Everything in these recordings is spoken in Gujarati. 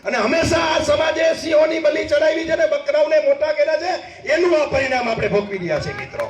અને હંમેશા આ સમાજે સિંહોની બલી ચડાવી છે ને બકરાઓને મોટા કર્યા છે, એનું આ પરિણામ આપણે ભોગવી રહ્યા છે મિત્રો.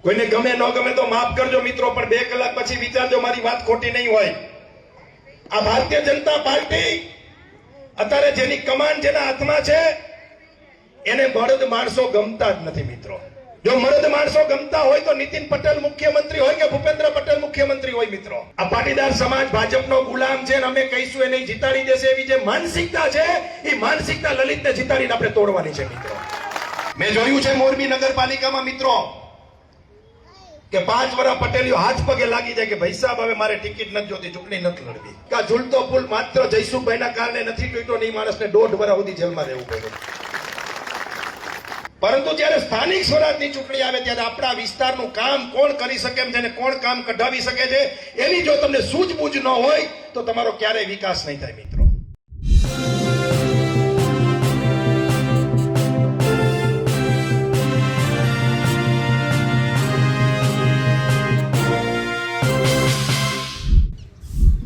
કોઈને ગમે ન ગમે તો માફ કરજો મિત્રો, પણ 2 કલાક પછી વિચારજો મારી વાત ખોટી નહીં હોય. આ ભારતીય જનતા પાર્ટી અત્યારે જેની કમાન જેના હાથમાં છે એને બળદ માણસો ગમતા જ નથી મિત્રો. જો મરદ માણસો ગમતા હોય તો નીતિન પટેલ મુખ્યમંત્રી હોય કે ભૂપેન્દ્ર પટેલ મુખ્યમંત્રી હોય મિત્રો. આ પાટીદાર સમાજ ભાજપનો ગુલામ છે અને અમે કહીશું એને જીતાડી દેશે એવી જે માનસિકતા છે એ માનસિકતા લલિતને જીતાડીને આપણે તોડવાની છે મિત્રો. મેં જોયું છે મોરબી નગરપાલિકામાં મિત્રો કે 5 વર્ષ પટેલીઓ હાથ પગે લાગી જાય કે ભાઈ સાહેબ હવે મારે ટિકિટ નથી જોતી, ચૂંટણી નથી લડવી. કા ઝૂલતો પુલ માત્ર જયસુખભાઈના કારણે નથી તૂટ્યો ને એ માણસને 1.5 વર્ષ સુધી જેલમાં રહેવું પડ્યું. પરંતુ જ્યારે સ્થાનિક સ્વરાજની ચૂંટણી આવે ત્યારે આપણા વિસ્તારનું કામ કોણ કરી શકે એમ છે અને કોણ કામ કઢાવી શકે છે એની જો તમને સૂઝબૂઝ ન હોય તો તમારો ક્યારેય વિકાસ નહીં થાય મિત્રો.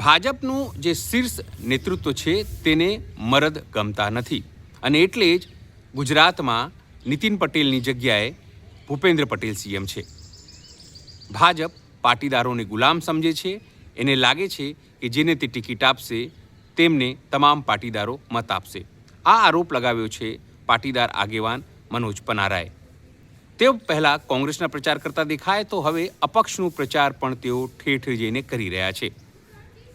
ભાજપનું જે શીર્ષ નેતૃત્વ છે તેને મરદ ગમતા નથી અને એટલે જ ગુજરાતમાં નીતિન પટેલની જગ્યાએ ભૂપેન્દ્ર પટેલ સીએમ છે. ભાજપ પાટીદારોને ગુલામ સમજે છે. એને લાગે છે કે જેને તે ટિકિટ આપશે તેમને તમામ પાટીદારો મત આપશે. આ આરોપ લગાવ્યો છે પાટીદાર આગેવાન મનોજ પનારાએ. તેઓ પહેલાં કોંગ્રેસના પ્રચાર કરતા દેખાય તો હવે અપક્ષનો પ્રચાર પણ તેઓ ઠેર ઠેર જઈને કરી રહ્યા છે.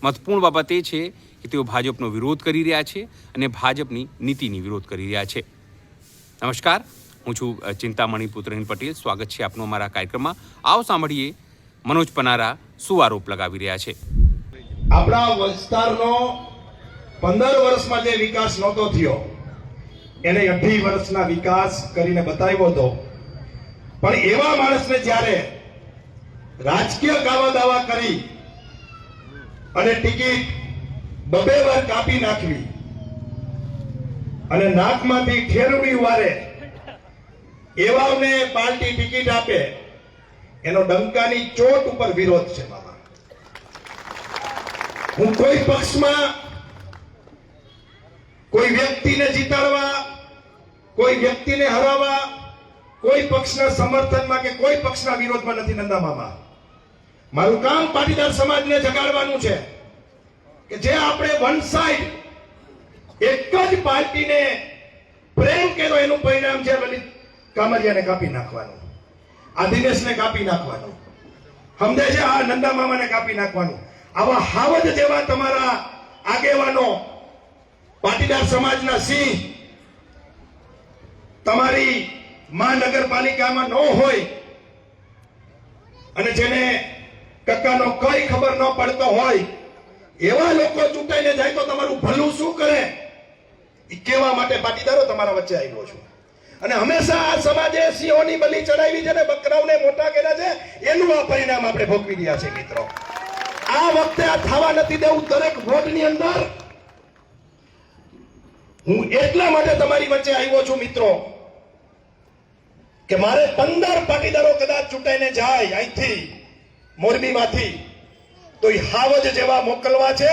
મહત્વપૂર્ણ બાબત એ છે કે તેઓ ભાજપનો વિરોધ કરી રહ્યા છે અને ભાજપની નીતિની વિરોધ કરી રહ્યા છે. નમસ્કાર, હું છું ચિંતામણી પુત્રહીન પટેલ. સ્વાગત છે આપનું અમારા કાર્યક્રમમાં. આવો સાંભળીએ મનોજ પનારા શું આરોપ લગાવી રહ્યા છે. આપણા વિસ્તારનો 15 વર્ષમાં જે વિકાસ નહોતો થયો એને 18 વર્ષના વિકાસ કરીને બતાવ્યો હતો. પણ એવા માણસને જ્યારે રાજકીય કાવા દાવા કરી અને ટિકિટ 2 વાર કાપી નાખવી અને નાકમાંથી ઠેરવડી વારે એવાને પાર્ટી ટિકિટ આપે એનો ડંકાની ચોટ ઉપર વિરોધ છે મામા. હું કોઈ પક્ષમાં કોઈ વ્યક્તિને જીતાડવા, કોઈ વ્યક્તિને હરાવવા, કોઈ પક્ષના સમર્થનમાં કે કોઈ પક્ષના વિરોધમાં નથી નંદા મામા. મારું કામ પાટીદાર સમાજને જગાડવાનું છે કે જે આપણે વન સાઈડ એક જ પાર્ટીને પ્રેમ કર્યો એનું પરિણામ છે લલિત કામરિયાને કાપી નાખવાનું, આ દિનેશને કાપી નાખવાનું, સમજે છે, આ નંદા મામાને કાપી નાખવાનું. આવા હાવજ જેવા તમારા આગેવાનો પાટીદાર સમાજના સિંહ તમારી મહાનગરપાલિકામાં ન હોય અને જેને ટકાનો કઈ ખબર ન પડતો હોય એવા લોકો ચૂંટાઈને જાય તો તમારું ભલું શું કરે એ કહેવા માટે પાટીદારો તમારા વચ્ચે આવ્યો છું. અને હંમેશા આ સમાજે સિંહોની બલી ચડાવી છે ને બકરાઓને મોટા કર્યા છે, એનું આ પરિણામ આપણે ભોગવી રહ્યા છે મિત્રો. આ વખતે આ થવા નથી દેવું. દરેક વોર્ડની અંદર હું એટલા માટે તમારી વચ્ચે આવ્યો છું મિત્રો કે મારે 15 પાટીદારો કદાચ ચૂંટાઈને જાય અહીંથી મોરબીમાંથી તો એ હાવજ જેવા મોકલવા છે.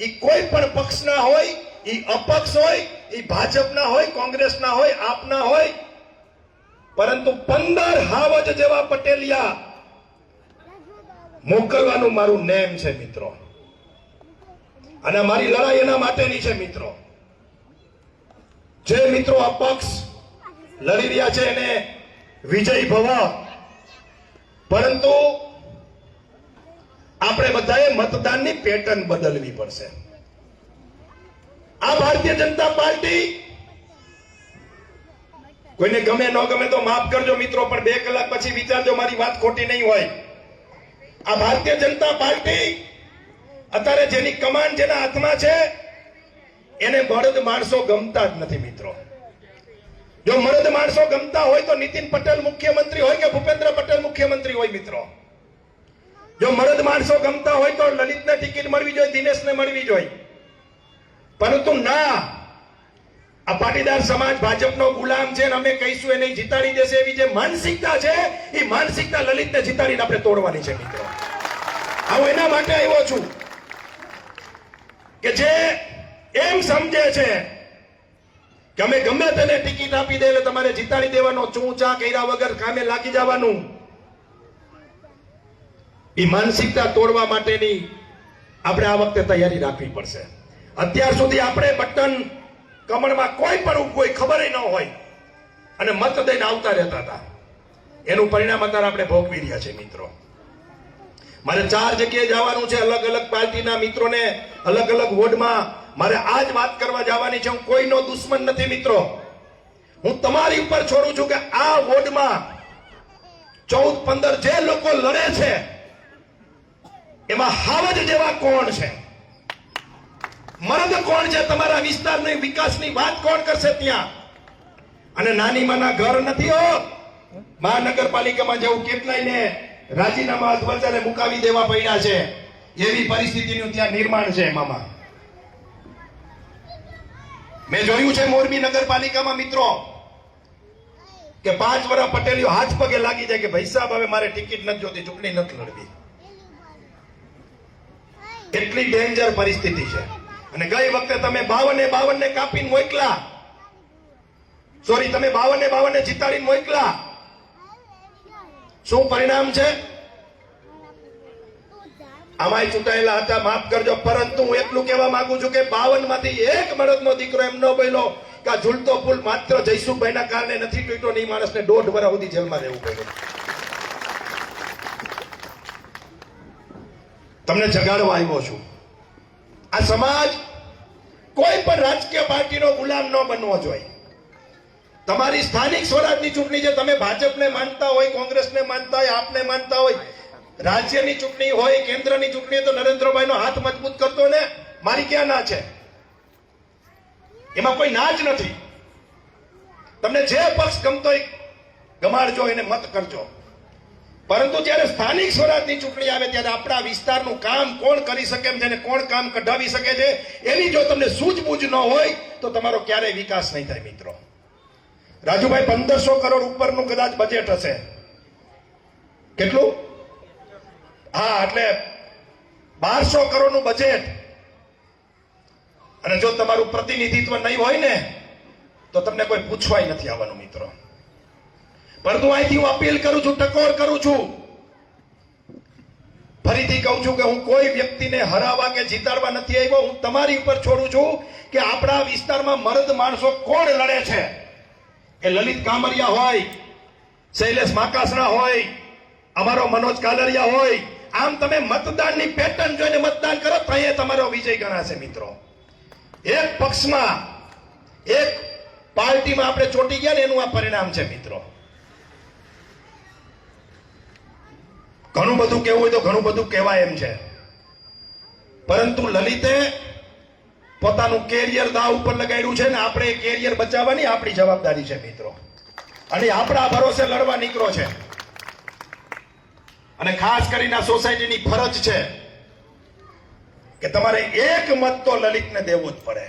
એ કોઈ પણ પક્ષના હોય, એ અપક્ષ હોય, એ ભાજપના હોય, કોંગ્રેસના હોય, આપના હોય, પરંતુ 15 હાવજ જેવા પટેલિયા મોકલવાનું મારું નેમ છે મિત્રો. અને મારી લડાઈ એના માટેની છે મિત્રો. જે મિત્રો અપક્ષ લડી રહ્યા છે એને વિજય ભવ, પરંતુ આપણે બધાએ મતદાનની પેટર્ન બદલવી પડશે. આ ભારતીય જનતા પાર્ટી કોઈને ગમે ન ગમે તો માફ કરજો મિત્રો, પણ 2 કલાક પછી વિચારજો મારી વાત ખોટી નહીં હોય. આ ભારતીય જનતા પાર્ટી અત્યારે જેની કમાન જેના હાથમાં છે એને બળદ માણસો ગમતા જ નથી મિત્રો. જો મરદ માણસો ગમતા હોય તો નીતિન પટેલ મુખ્યમંત્રી હોય કે ભૂપેન્દ્ર પટેલ મુખ્યમંત્રી હોય મિત્રો. જો મરદ માણસો ગમતા હોય તો લલિતને ટિકિટ મળવી જોઈએ, દિનેશને મળવી જોઈએ. પરંતુ ના, આ પાટીદાર સમાજ ભાજપનો ગુલામ છે અને અમે કહીશું એને જીતાડી દેશે એવી જે માનસિકતા છે એ માનસિકતા લલિતને જીતાડીને આપણે તોડવાની છે મિત્રો. હું એના માટે આવ્યો છું કે જે એમ સમજે છે કે અમે ગમે તેને ટિકિટ આપી દે એટલે તમારે જીતાડી દેવાનો, ચૂંચા કર્યા વગર કામે લાગી જવાનું. એ માનસિકતા તોડવા માટેની આપણે આ વખતે તૈયારી રાખવી પડશે. અત્યાર સુધી આપણે બટન કમળમાં કોઈ પણ કોઈ ખબર ન હોય અને મત દઈને આવતા રહેતા હતા. એનું પરિણામ અત્યારે આપણે ભોગવી રહ્યા છે મિત્રો. મારે 4 જગ્યાએ જવાનું છે, અલગ અલગ પાર્ટીના મિત્રોને અલગ અલગ વોર્ડમાં મારે આજ વાત કરવા જવાની છે. હું કોઈનો દુશ્મન નથી મિત્રો. હું તમારી ઉપર છોડું છું કે આ વોર્ડમાં 14-15 જે લોકો લડે છે એમાં હાવજ જેવા કોણ છે, મર્દ કોણ છે, તમારા વિસ્તારની વિકાસની વાત કોણ કરશે ત્યાં? અને નાની માના ઘર નથી હો. મહાનગરપાલિકામાં જેવું કેટલાયને રાજીનામા અધવચ્ચે મુકાવી દેવા પડ્યા છે, એવી પરિસ્થિતિનું ત્યાં નિર્માણ છે. મામા મેં જોયું છે મોરબી નગરપાલિકામાં મિત્રો કે 5 વર્ષ પટેલીઓ હાથ પગે લાગી જાય કે ભાઈ સાહેબ હવે મારે ટિકિટ નથી જોતી, ચૂંટણી નથી લડવી. એટલી ડેન્જર પરિસ્થિતિ છે. અને ગઈ વખતે તમે 52 ને કાપીને મોકલા, સોરી તમે 52 ને જીતાડીને મોકલા. શું પરિણામ છે? આમાંય ચૂંટાયેલા હતા, માફ કરજો, પરંતુ હું એટલું કહેવા માંગુ છું કે 52 માંથી એક મરદનો દીકરો એમ ન બોલ્યો કે આ ઝૂલતો પુલ માત્ર જયસુખભાઈના કારણે નથી તૂટ્યો, નહીં માણસને 1.5 વર્ષ સુધી જેલમાં રહેવું પડ્યું. તમને જગાડવા આવ્યો છું. આ સમાજ કોઈ પણ રાજકીય પાર્ટીનો ગુલામ ન બનવો જોઈએ. તમારી સ્થાનિક સ્વરાજની ચૂંટણી છે, તમે ભાજપને માનતા હોય, કોંગ્રેસને માનતા હોય, આપને માનતા હોય, રાજ્યની ચૂંટણી હોય, કેન્દ્રની ચૂંટણી હોય, તો નરેન્દ્રભાઈનો હાથ મજબૂત કરતો ને. મારી ક્યાં ના છે? એમાં કોઈ ના જ નથી. તમને જે પક્ષ ગમતો હોય ગમાડજો, એને મત કરજો. પરંતુ જ્યારે સ્થાનિક સ્વરાજની ચૂંટણી આવે ત્યારે આપણા વિસ્તારનું કામ કોણ કરી શકે એમ છે અને કોણ કામ કઢાવી શકે છે એની જો તમને સૂઝબૂઝ ન હોય તો તમારો ક્યારેય વિકાસ નહીં થાય મિત્રો. રાજુભાઈ 1500 કરોડ ઉપરનું કદાચ બજેટ હશે. કેટલું? હા, એટલે 1200 કરોડનું બજેટ. અને જો તમારું પ્રતિનિધિત્વ નહીં હોય ને તો તમને કોઈ પૂછવાય નથી આવવાનું મિત્રો. પરંતુ અહીંથી હું અપીલ કરું છું, ટકોર કરું છું, ફરીથી કહું છું કે હું કોઈ વ્યક્તિને હરાવવા કે જીતાડવા નથી આવ્યો. હું તમારી ઉપર છોડું છું કે આપણા વિસ્તારમાં મર્દ માણસો કોણ લડે છે. એ લલિત કામરિયા હોય, શૈલેષ માકાસણા હોય, અમારો મનોજ કાલરિયા હોય, આમ તમે મતદાનની પેટર્ન જોઈને મતદાન કરો તો એ તમારો વિજય ગણાશે મિત્રો. એક પક્ષમાં, એક પાર્ટીમાં આપણે ચોંટી ગયા ને એનું આ પરિણામ છે મિત્રો. ઘણું બધું કહેવું હોય તો ઘણું બધું કહેવાય એમ છે, પરંતુ લલિતે પોતાનું કેરિયર દાવ ઉપર લગાડ્યું છે ને આપણે એ કેરિયર બચાવવાની આપણી જવાબદારી છે મિત્રો. અને આપણા ભરોસે લડવા નીકળો છે. અને ખાસ કરીને આ સોસાયટીની ફરજ છે કે તમારે એક મત તો લલિતને દેવો જ પડે.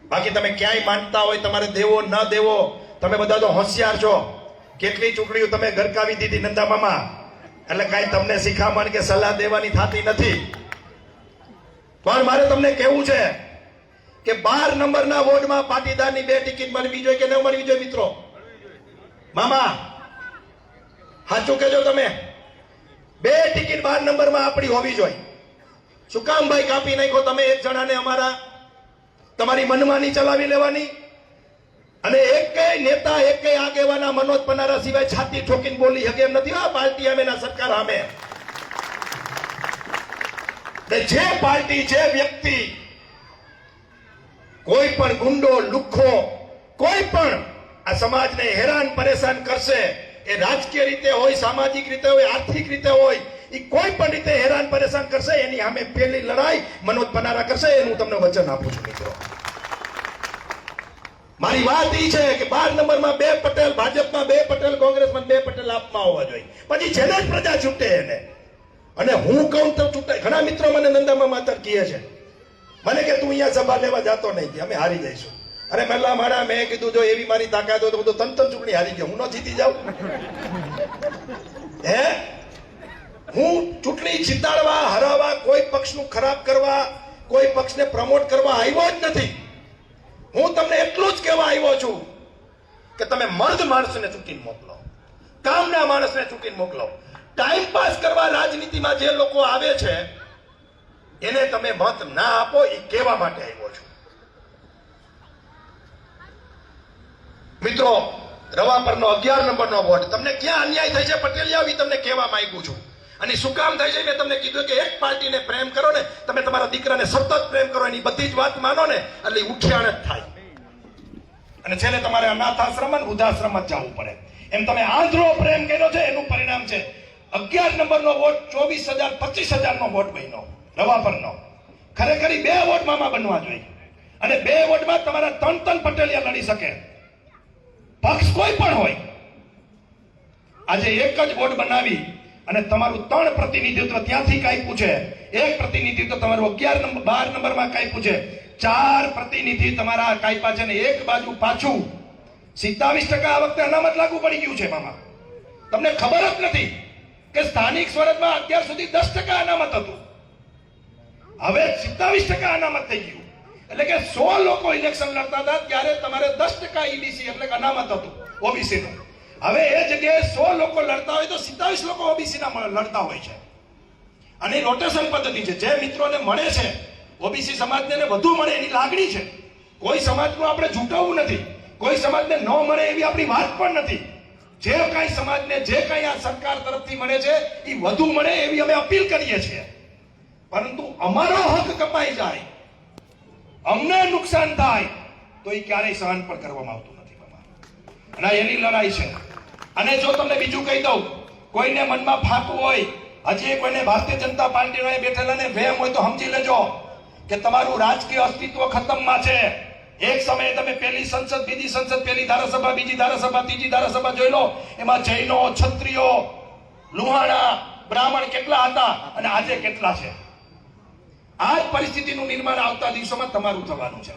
બાકી તમે ક્યાંય માનતા હોય તમારે દેવો ન દેવો, તમે બધા તો હોશિયાર છો. કેટલી ચૂંટણીઓ તમે ગરકાવી દીધી નંદા મામા, એટલે કઈ તમને શિખામણ કે સલાહ દેવાની થતી નથી. પણ મારે તમને કહેવું છે કે 12 નંબરના વોર્ડમાં પાટીદારની 2 ટિકિટ મળવી જોઈએ કે ન મળવી જોઈએ મિત્રો? મામા સાચું કહેજો તમે. 2 ટિકિટ 12 નંબરમાં આપણી હોવી જોઈએ. શું કામ ભાઈ કાપી નાખો તમે એક જણાને અમારા? તમારી મનમાની ચલાવી લેવાની. અને એકેય નેતા, એકેય આગેવાના મનોજ પનારા સિવાય છાતી ઠોકીને બોલી શકે એમ નથી આ પાર્ટી સામે ના સરકાર સામે. જે પાર્ટી, જે વ્યક્તિ કોઈ પણ ગુંડો, લુખ્ખો, કોઈ પણ આ સમાજને હેરાન પરેશાન કરશે, એ રાજકીય રીતે હોય, સામાજિક રીતે હોય, આર્થિક રીતે હોય, એ કોઈ પણ રીતે હેરાન પરેશાન કરશે, એની સામે પહેલી લડાઈ મનોજ પનારા કરશે. એનું તમને વચન આપું છું મિત્રો. મારી વાત એ છે કે 12 નંબરમાં 2 પટેલ, ભાજપમાં 2 પટેલ, કોંગ્રેસમાં 2 પટેલ આપમાં હોવા જોઈએ. પછી જેને જ પ્રજા છૂટે એને. અને હું કહું તો છૂટે. ઘણા મિત્રો મને નંદામાં માતર કહે છે, મને કે તું અહીંયા સભા લેવા જતો નહીં, અમે હારી જઈશું. અરે મલ્લા મારા, મેં કીધું જો એવી મારી તાકાત હોય તો બધું તંત્ર ચૂંટણી હારી ગયો, હું ન જીતી જાઉં. હું ચૂંટણી જીતાડવા, હરાવવા, કોઈ પક્ષનું ખરાબ કરવા, કોઈ પક્ષને પ્રમોટ કરવા આવ્યો જ નથી. હું તમને એટલું જ કહેવા આવ્યો છું કે તમે મર્દ માણસને ચૂંટીને મોકલો, કામના માણસને ચૂંટીને મોકલો. ટાઈમ પાસ કરવા રાજનીતિમાં જે લોકો આવે છે એને તમે મત ના આપો, એ કહેવા માટે આવ્યો છું. મિત્રો, રવાપરનો 11 નંબરનો વોટ, તમને ક્યાં અન્યાય થાય છે પટેલિયા, તમને કહેવા માંગુ છું. અને શું કામ થાય છે મેં તમને કીધું કે એક પાર્ટીને પ્રેમ કરો ને, તમે તમારા દીકરાને સતત પ્રેમ કરો, એની બધી જ વાત માનો ને એટલે ઉઠ્યાણ જ થાય. અને છેલ્લે તમારે અનાથ આશ્રમ અને વૃદ્ધાશ્રમ જ જવું પડે. એમ તમે આંધળો પ્રેમ કર્યો છે, એનું પરિણામ છે 11 નંબરનો વોટ 24,000 25,000 નો વોટ બન્યો રવાપરનો. ખરેખર 2 વોટ મામા બનવા જોઈએ, અને 2 વોટમાં તમારા 3 પટેલિયા લડી શકે, પક્ષ કોઈ પણ હોય. આજે એક જ વોટ બનાવી અને તમારું 3 પ્રતિનિધિત્વ ત્યાંથી કાપ્યું છે. એક પ્રતિનિધિત્વ તમારું 11 નંબર 12 નંબરમાં કાપ્યું છે. 4 પ્રતિનિધિ તમારા કાપ્યા છે, ને એક બાજુ પાછું 27% આ વખતે અનામત લાગુ પડી ગયું છે મામા. તમને ખબર જ નથી કે સ્થાનિક સ્વરાજમાં અત્યાર સુધી 10% અનામત હતું, હવે 27% અનામત થઈ ગયું. એટલે કે 100 લોકો ઇલેક્શન લડતા હતા ત્યારે તમારે 10% ઈબીસી એટલે કે અનામત હતું ઓબીસી નું. હવે એ જગ્યાએ 100 લોકો લડતા હોય તો 27 લોકો ઓબીસી ના લડતા હોય છે. અને રોટેશન પદ્ધતિ છે. જે મિત્રોને મળે છે ઓબીસી સમાજને વધુ મળે એની લાગણી છે. કોઈ સમાજનું આપણે ઝૂંટવવું નથી, કોઈ સમાજને ન મળે એવી આપણી વાત પણ નથી. જે કાંઈ સમાજને જે કાંઈ આ સરકાર તરફથી મળે છે એ વધુ મળે એવી અમે અપીલ કરીએ છીએ. પરંતુ અમારો હક કપાઈ જાય, અમને નુકસાન થાય તો એ ક્યારેય સહન પણ કરવામાં આવતું નથી. અને એની લડાઈ છે. અને જો તમને બીજું કહી દઉં, કોઈને મનમાં ફાંકવું હોય, હજી કોઈને ભારતીય જનતા પાર્ટીનો બેઠેલાને વહેમ હોય તો સમજી લેજો કે તમારું રાજકીય અસ્તિત્વ ખતમમાં છે. એક સમયે તમે પહેલી સંસદ, બીજી સંસદ, પહેલી ધારાસભા, બીજી ધારાસભા, ત્રીજી ધારાસભા જોઈ લો, એમાં જૈનો, ક્ષત્રિયો, લુહાણા, બ્રાહ્મણ કેટલા હતા અને આજે કેટલા છે. આ જ પરિસ્થિતિનું નિર્માણ આવતા દિવસોમાં તમારું થવાનું છે.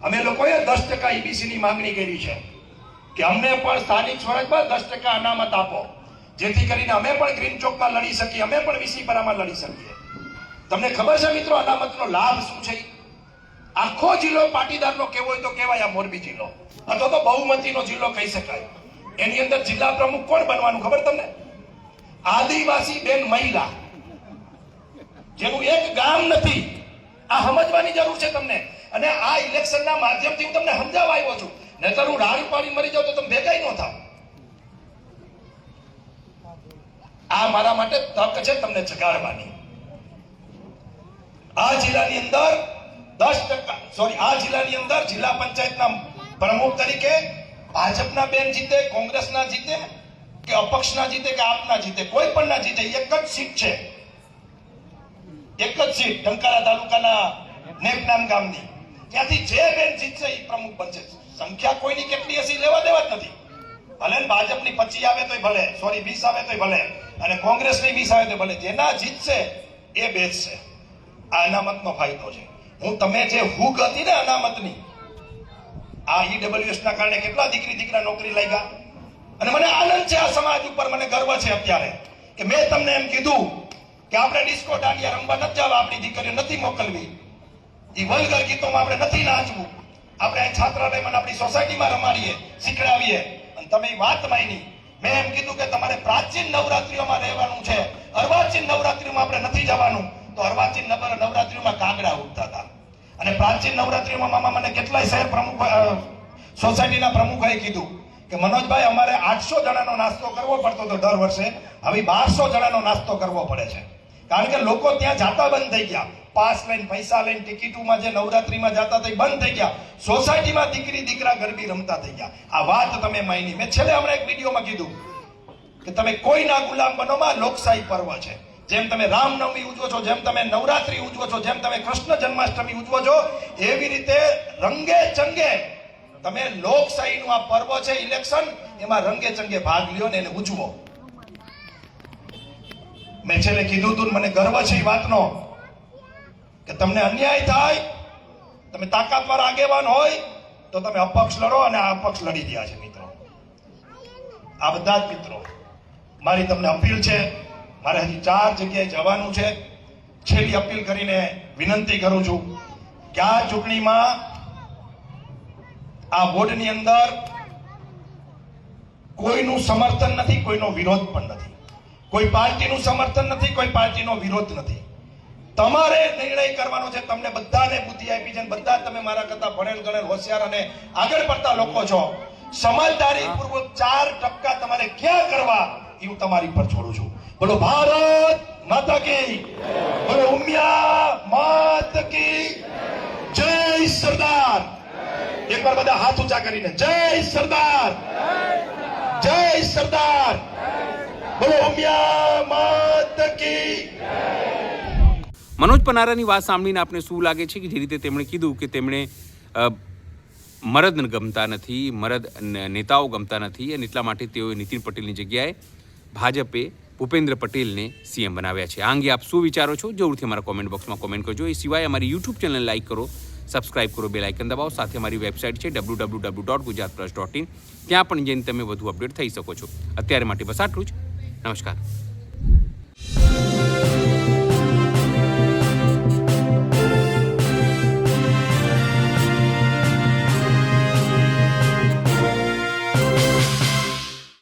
અમે લોકોએ 10% ઈબીસી ની માંગણી કરી છે કે અમને પણ સ્થાનિક સ્વરાજમાં 10% અનામત આપો, જેથી કરીને અમે પણ ગ્રીન ચોકમાં લડી શકીએ, અમે પણ વિસીપરામાં લડી શકીએ. તમને ખબર છે મિત્રો અનામતનો લાભ શું છે? આખો જિલ્લો પાટીદારનો કેવો હોય તો કહેવાય આ મોરબી જિલ્લો, અથવા તો બહુમતીનો જિલ્લો કહી શકાય. એની અંદર જિલ્લા પ્રમુખ કોણ બનવાનું ખબર તમને? આદિવાસી બેન મહિલા, જેનું એક ગામ નથી. આ સમજવાની જરૂર છે તમને. અને આ ઇલેક્શનના માધ્યમથી હું તમને સમજાવવા આવ્યો છું, નહીતર હું રાડ પાડી મરી જાઉં તો તમે ભેગાઈ ન થાવ. આ મારા માટે તક છે તમને જગાડવાની. આ જિલ્લાની અંદર 10%, આ જિલ્લાની અંદર જિલ્લા પંચાયતના પ્રમુખ તરીકે ભાજપના બેન જીતે, કોંગ્રેસના જીતે, કે અપક્ષના જીતે, કે આપના જીતે, કોઈ પણ ના જીતે, એક જ સીટ છે. એક જ સીટ ટંકારા તાલુકાના નેકનામ ગામની. ત્યાંથી જે બેન જીતશે એ પ્રમુખ બનશે. સંખ્યા કોઈની કેટલી હશે લેવા દેવા જ નથી. ભલે ભાજપની 25 આવે તોય ભલે, 20 આવે તોય ભલે, અને કોંગ્રેસની 20 આવે તો ભલે, જેના જીતશે એ બેસશે. આ અનામતનો ફાયદો છે. હું તમે જે હુક હતી ને અનામતની, આ ઈડબ્લ્યુએસ ના કારણે કેટલા દીકરા નોકરી લાગ્યા. અને મને આનંદ છે આ સમાજ ઉપર, મને ગર્વ છે અત્યારે કે મેં તમને એમ કીધું કે આપણે ડિસ્કો દાંડિયા રમવા નથી જવા, આપણી દીકરીઓ નથી મોકલવી, એ વલ્ગર ગીતોમાં આપણે નથી નાચવું, આપણે અહીં છાત્રાલયમાં આપણી સોસાયટીમાં રમાડીએ, શીખડાવીએ. અને તમે એ વાત માની. મેં એમ કીધું કે તમારે પ્રાચીન નવરાત્રીઓમાં રહેવાનું છે, અર્વાચીન નવરાત્રીમાં આપણે નથી જવાનું. તો અર્વાચીન નવરાત્રીમાં કાગડા ઉડતા હતા. અને પ્રાચીન નવરાત્રીમાં મામા મને કેટલાય શહેર પ્રમુખ, સોસાયટીના પ્રમુખોએ કીધું કે મનોજભાઈ અમારે 800 જણાનો નાસ્તો કરવો પડતો હતો દર વર્ષે, હવે 1200 જણાનો નાસ્તો કરવો પડે છે. કારણ કે લોકો ત્યાં જાતા બંધ થઈ ગયા. પાસ લઈને, પૈસા લઈને, ટિકિટોમાં જે નવરાત્રીમાં જતા હતા બંધ થઈ ગયા. સોસાયટીમાં દીકરા ગરબી રમતા થઈ ગયા. આ વાત તમે માની. મેં છેલ્લે હમણાં એક વિડીયોમાં કીધું કે તમે કોઈના ગુલામ બનોમાં લોકશાહી પર્વ છે. જેમ તમે રામનવમી ઉજવો છો, જેમ તમે નવરાત્રી ઉજવો છો, જેમ તમે કૃષ્ણ જન્માષ્ટમી ઉજવો છો, એવી રીતે રંગે ચંગે તમે લોકશાહીનું આ પર્વ છે ઇલેક્શન, એમાં રંગે ચંગે ભાગ લ્યો ને એને ઉજવો. મેં છેલ્લે કીધું તું, મને ગર્વ છે એ વાતનો કે તમને અન્યાય થાય, તમે તાકાતવાર આગેવાન હોય તો તમે અપક્ષ લડો, અને આ અપક્ષ લડી રહ્યા છે મિત્રો. આ બધા જ મિત્રો મારી તમને અપીલ છે. મારે હજી 4 જગ્યાએ જવાનું છે. છેલ્લી અપીલ કરીને વિનંતી કરું છું કે આ ચૂંટણીમાં આ વોર્ડની અંદર કોઈનું સમર્થન નથી, કોઈનો વિરોધ પણ નથી, કોઈ પાર્ટીનું સમર્થન નથી, કોઈ પાર્ટીનો વિરોધ નથી. તમારે નિર્ણય કરવાનો છે. તમને બધાને બુદ્ધિ આપી છે, બધા તમે મારા કરતા ભણેલ ગણેલ હોશિયાર અને આગળ પડતા લોકો છો. સમજદારી પૂર્વક 4% તમારે ક્યાં કરવા એ હું તમારી પર છોડું છું. બોલો ભારત માતા કી, બોલો ઉમિયા માત કી જય સરદાર. એકવાર બધા હાથ ઊંચા કરીને જય સરદાર, જય સરદાર, બોલો ઉમિયા માત કી. મનોજ પનારાની વાત સાંભળીને આપને શું લાગે છે કે જે રીતે તેમણે કીધું કે તેમણે મરદ ગમતા નથી, મરદ નેતાઓ ગમતા નથી અને એટલા માટે તેઓએ નીતિન પટેલની જગ્યાએ ભાજપે ભૂપેન્દ્ર પટેલને સીએમ બનાવ્યા છે. આ અંગે આપ શું વિચારો છો? જરૂરથી અમારા કોમેન્ટ બોક્સમાં કોમેન્ટ કરજો. એ સિવાય અમારી યુટ્યુબ ચેનલ લાઈક કરો, સબસ્ક્રાઇબ કરો, બેલ આઇકન દબાવો. સાથે અમારી વેબસાઇટ છે www.gujaratplus.in. ત્યાં પણ જઈને તમે વધુ અપડેટ થઈ શકો છો. અત્યારે માટે બસ આટલું જ. નમસ્કાર.